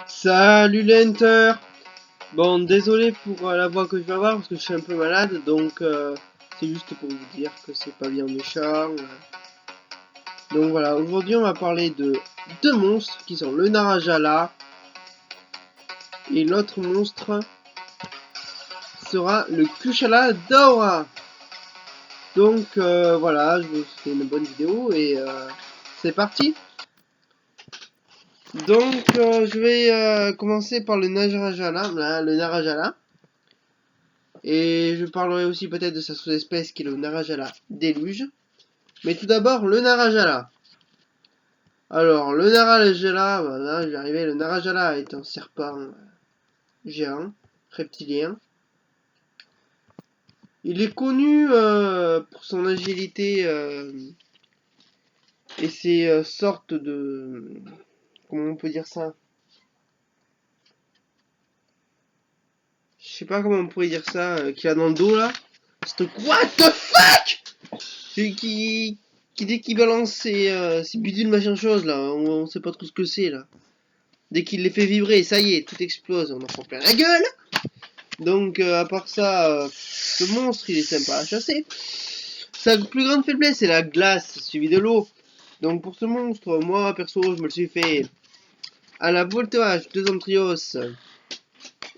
Salut l'Enter. Bon, désolé pour la voix que je vais avoir parce que je suis un peu malade, donc c'est juste pour vous dire que c'est pas bien méchant. Donc voilà, aujourd'hui on va parler de deux monstres qui sont le Narajala et l'autre monstre sera le Kushala Daora. Donc voilà, je vous fais une bonne vidéo et c'est parti. Donc je vais commencer par le Narajala. Et je parlerai aussi peut-être de sa sous-espèce qui est le Narajala déluge. Mais tout d'abord, le Narajala. Alors, le Narajala, voilà, j'y arrivé. Le Narajala est un serpent géant, reptilien. Il est connu pour son agilité et ses sortes de... Comment on peut dire ça? Je sais pas comment on pourrait dire ça, qu'il a dans le dos là. What the fuck? Qui dès qu'il balance ses bidules machin chose là, on sait pas trop ce que c'est là. Dès qu'il les fait vibrer, ça y est, tout explose, on en prend plein la gueule. Donc à part ça, ce monstre il est sympa à chasser. Sa plus grande faiblesse c'est la glace suivie de l'eau. Donc pour ce monstre, moi perso je me le suis fait à la voltage 2 Amtrios.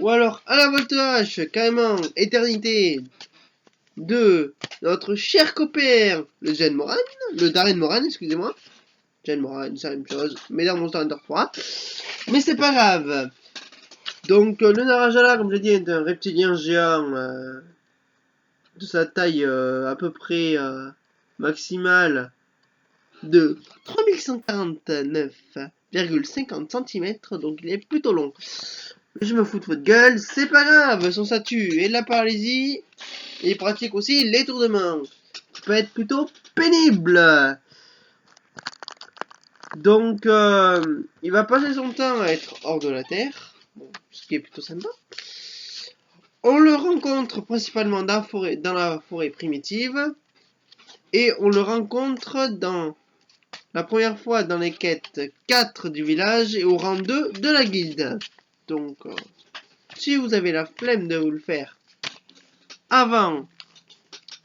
Ou alors à la voltage carrément éternité de notre cher copain, le Jen Moran, le Darren Moran, excusez-moi. Jen Moran, c'est la même chose, mais dans Monster Hunter 3. Mais c'est pas grave. Donc le Narajala, comme je l'ai dit, est un reptilien géant de sa taille à peu près maximale de 3149,50 cm, donc il est plutôt long. Je me fous de votre gueule, c'est pas grave, son statut est la paralysie, et il pratique aussi l'étourdement, qui peut être plutôt pénible. Donc il va passer son temps à être hors de la terre, bon, ce qui est plutôt sympa. On le rencontre principalement dans la forêt primitive, et on le rencontre dans la première fois dans les quêtes 4 du village et au rang 2 de la guilde. Donc si vous avez la flemme de vous le faire avant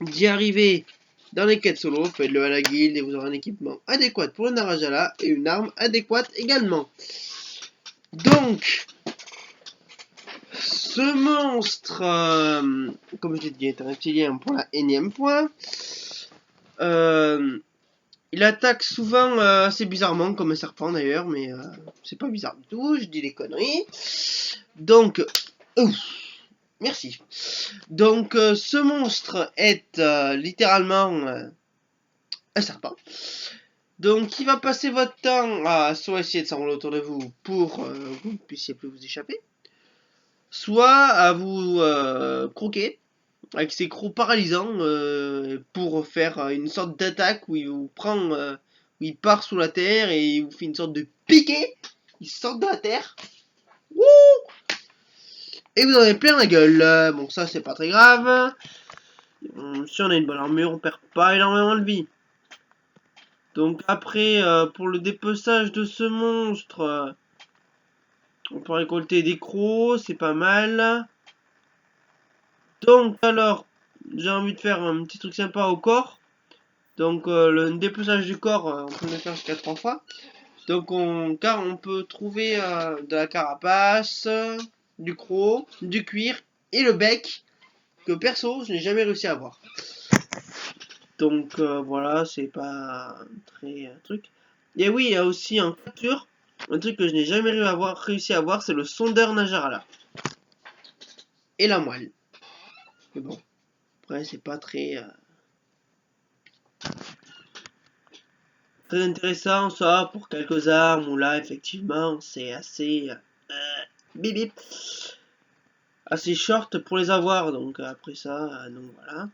d'y arriver dans les quêtes solo, faites-le à la guilde et vous aurez un équipement adéquat pour le Narajala et une arme adéquate également. Donc ce monstre, comme je l'ai dit, est un reptilien pour la énième fois. Il attaque souvent assez bizarrement, comme un serpent d'ailleurs, mais c'est pas bizarre du tout, je dis des conneries. Donc, merci. Donc, ce monstre est littéralement un serpent. Donc, il va passer votre temps à soit essayer de s'enrouler autour de vous pour que vous ne puissiez plus vous échapper, soit à vous croquer avec ses crocs paralysants pour faire une sorte d'attaque où il vous prend, où il part sous la terre et il vous fait une sorte de piqué, il sort de la terre, wouh, et vous en avez plein la gueule. Bon, ça c'est pas très grave, si on a une bonne armure on perd pas énormément de vie. Donc après pour le dépeçage de ce monstre, on peut récolter des crocs, c'est pas mal. Donc alors, j'ai envie de faire un petit truc sympa au corps. Donc le dépeçage du corps, on peut le faire jusqu'à 3 fois. Donc car on peut trouver de la carapace, du croc, du cuir et le bec, que perso je n'ai jamais réussi à avoir. Donc voilà, c'est pas un très truc. Et oui, il y a aussi en capture, un truc que je n'ai jamais réussi à avoir, c'est le sondeur Najarala. Et la moelle. Mais bon, après c'est pas très intéressant ça pour quelques armes où là effectivement c'est assez bip bip, assez short pour les avoir. Donc après ça donc voilà.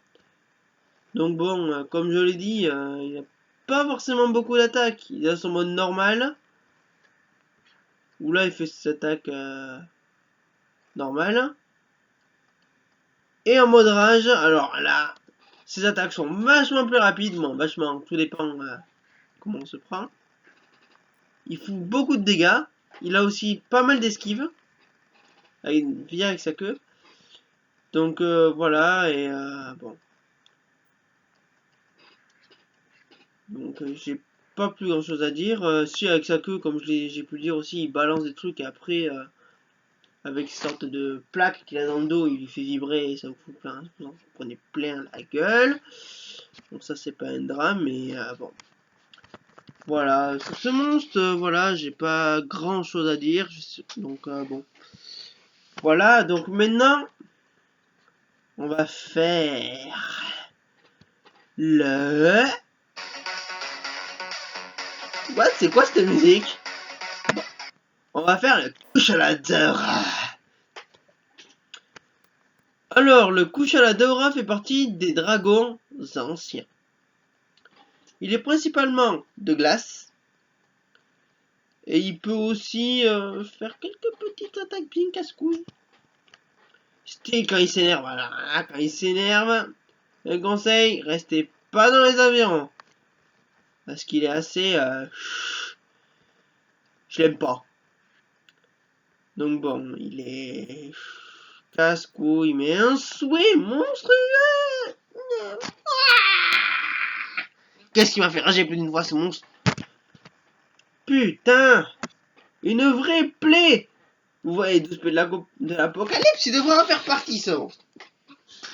Donc bon comme je l'ai dit, il n'a pas forcément beaucoup d'attaques. Il a son mode normal où là il fait ses attaques normales, et en mode rage alors là ses attaques sont vachement plus rapides. Bon, vachement, tout dépend comment on se prend. Il fout beaucoup de dégâts, il a aussi pas mal d'esquives. Avec sa queue. Donc voilà, et bon. Donc j'ai pas plus grand chose à dire. Si avec sa queue, comme j'ai pu le dire aussi, il balance des trucs et après avec une sorte de plaque qu'il a dans le dos, il lui fait vibrer et ça vous prenez plein la gueule. Donc ça c'est pas un drame, mais bon. Voilà, sur ce monstre, voilà, j'ai pas grand chose à dire. Donc bon. Voilà, donc maintenant, on va faire le... What? C'est quoi cette musique? Bon, on va faire le Kuchaladora. Alors, le Kuchaladora fait partie des dragons anciens. Il est principalement de glace. Et il peut aussi faire quelques petites attaques bien casse-couilles. C'était quand il s'énerve, voilà. Quand il s'énerve, un conseil, restez pas dans les avions. Parce qu'il est assez... je l'aime pas. Donc bon, il est... casse-couille, mais un souhait monstrueux. Qu'est-ce qui m'a fait rager plus d'une fois ce monstre? Putain! Une vraie plaie! Vous voyez 12 plaies de l'apocalypse, il devrait en faire partie ce monstre.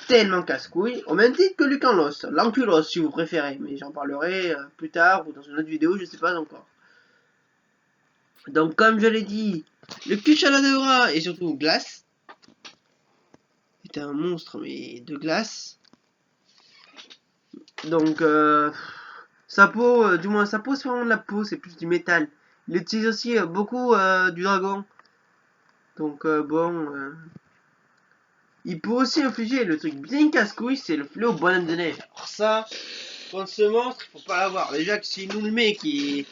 Tellement casse-couille, au même titre que Lucanlos, l'enculos si vous préférez, mais j'en parlerai plus tard ou dans une autre vidéo, je sais pas encore. Donc comme je l'ai dit, le Kuchaladora et surtout glace est un monstre mais de glace. Donc sa peau, du moins sa peau c'est vraiment de la peau, c'est plus du métal. Il utilise aussi beaucoup du dragon. Donc bon, il peut aussi infliger le truc bien casse-couille, c'est le fléau bonhomme de neige. Alors ça, contre ce monstre, il faut pas l'avoir. Déjà que si nous le met il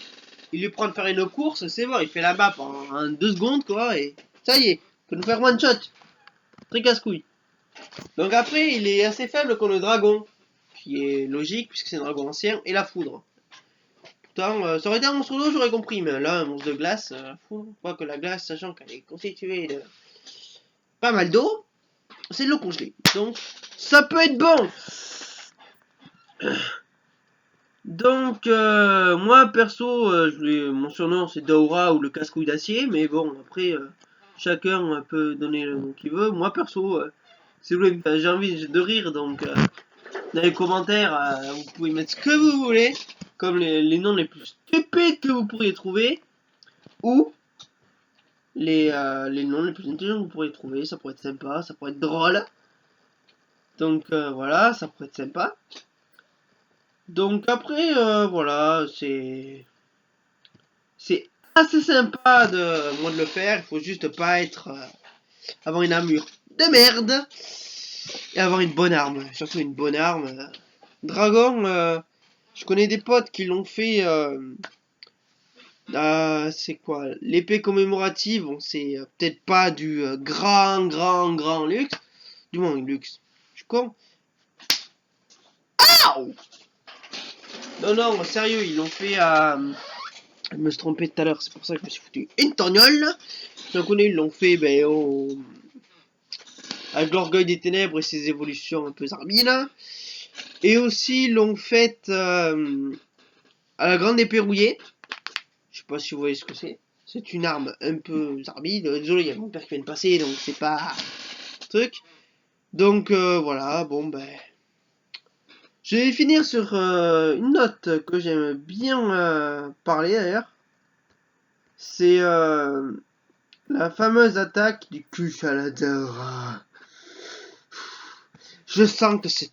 lui prend de faire une course, c'est bon, il fait la map en 2 secondes quoi, et ça y est, il peut nous faire one shot. Très casse-couille. Donc après, il est assez faible contre le dragon, qui est logique puisque c'est un dragon ancien, et la foudre. Pourtant, ça aurait été un monstre d'eau, j'aurais compris, mais là, un monstre de glace, la foudre, quoique la glace, sachant qu'elle est constituée de pas mal d'eau, c'est de l'eau congelée. Donc, ça peut être bon. Donc, moi, perso, mon surnom, c'est Daura ou le casse-couille d'acier, mais bon, après, chacun peut donner le nom qu'il veut. Moi, perso, si vous voulez, j'ai envie de rire, donc, dans les commentaires, vous pouvez mettre ce que vous voulez, comme les noms les plus stupides que vous pourriez trouver, ou les noms les plus intelligents que vous pourriez trouver. Ça pourrait être sympa, ça pourrait être drôle. Donc voilà, ça pourrait être sympa. Donc après, voilà, c'est assez sympa de moi de le faire. Il faut juste pas être avoir une armure de merde et avoir une bonne arme, surtout une bonne arme. Dragon, je connais des potes qui l'ont fait. C'est quoi? L'épée commémorative, bon, c'est peut-être pas du grand luxe. Du moins, luxe. Je suis con. Ow! Non, sérieux, ils l'ont fait à... Je me suis trompé tout à l'heure, c'est pour ça que je me suis foutu une torgnole. J'en connais, ils l'ont fait avec l'orgueil des ténèbres et ses évolutions un peu zarbines. Et aussi, ils l'ont fait à la grande épée rouillée. Je sais pas si vous voyez ce que c'est. C'est une arme un peu zarbine. Désolé, il y a mon père qui vient de passer, donc c'est pas truc. Donc voilà, bon ben... Je vais finir sur une note que j'aime bien parler d'ailleurs. C'est la fameuse attaque du Kuchaladora. Je sens que cette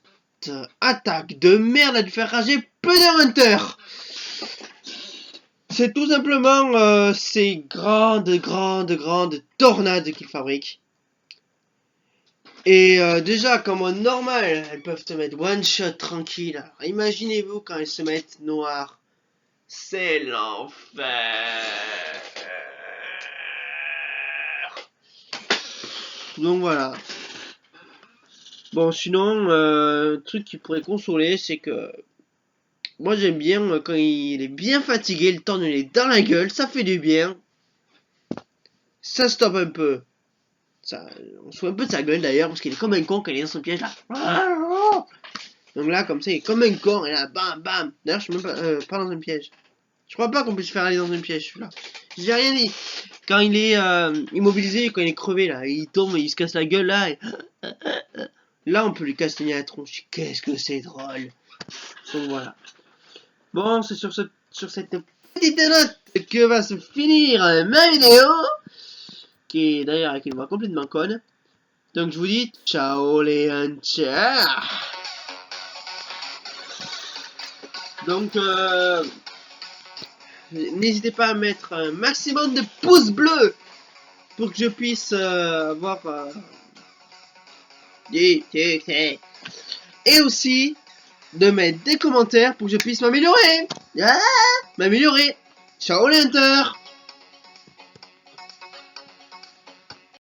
attaque de merde a dû faire rager peu de hunters. C'est tout simplement ces grandes tornades qu'il fabrique. Et déjà, comme en normal, elles peuvent te mettre one shot tranquille. Alors, imaginez-vous quand elles se mettent noires. C'est l'enfer. Donc voilà. Bon, sinon, truc qui pourrait consoler, c'est que moi j'aime bien quand il est bien fatigué, le temps de est dans la gueule, ça fait du bien. Ça stoppe un peu. Ça, on se fout un peu de sa gueule d'ailleurs, parce qu'il est comme un con quand il est dans son piège là. Donc là, comme ça, il est comme un con, et là, bam, bam. D'ailleurs, je suis même pas dans un piège. Je crois pas qu'on puisse faire aller dans un piège, celui-là. J'ai rien dit. Quand il est immobilisé, quand il est crevé là, il tombe, il se casse la gueule là, et... là, on peut lui castagner la tronche. Qu'est-ce que c'est drôle. Donc voilà. Bon, c'est sur cette petite note que va se finir ma vidéo, qui est d'ailleurs avec une voix complètement conne. Donc je vous dis ciao les hunters. Donc n'hésitez pas à mettre un maximum de pouces bleus pour que je puisse avoir et aussi de mettre des commentaires pour que je puisse m'améliorer. M'améliorer. Ciao les hunters.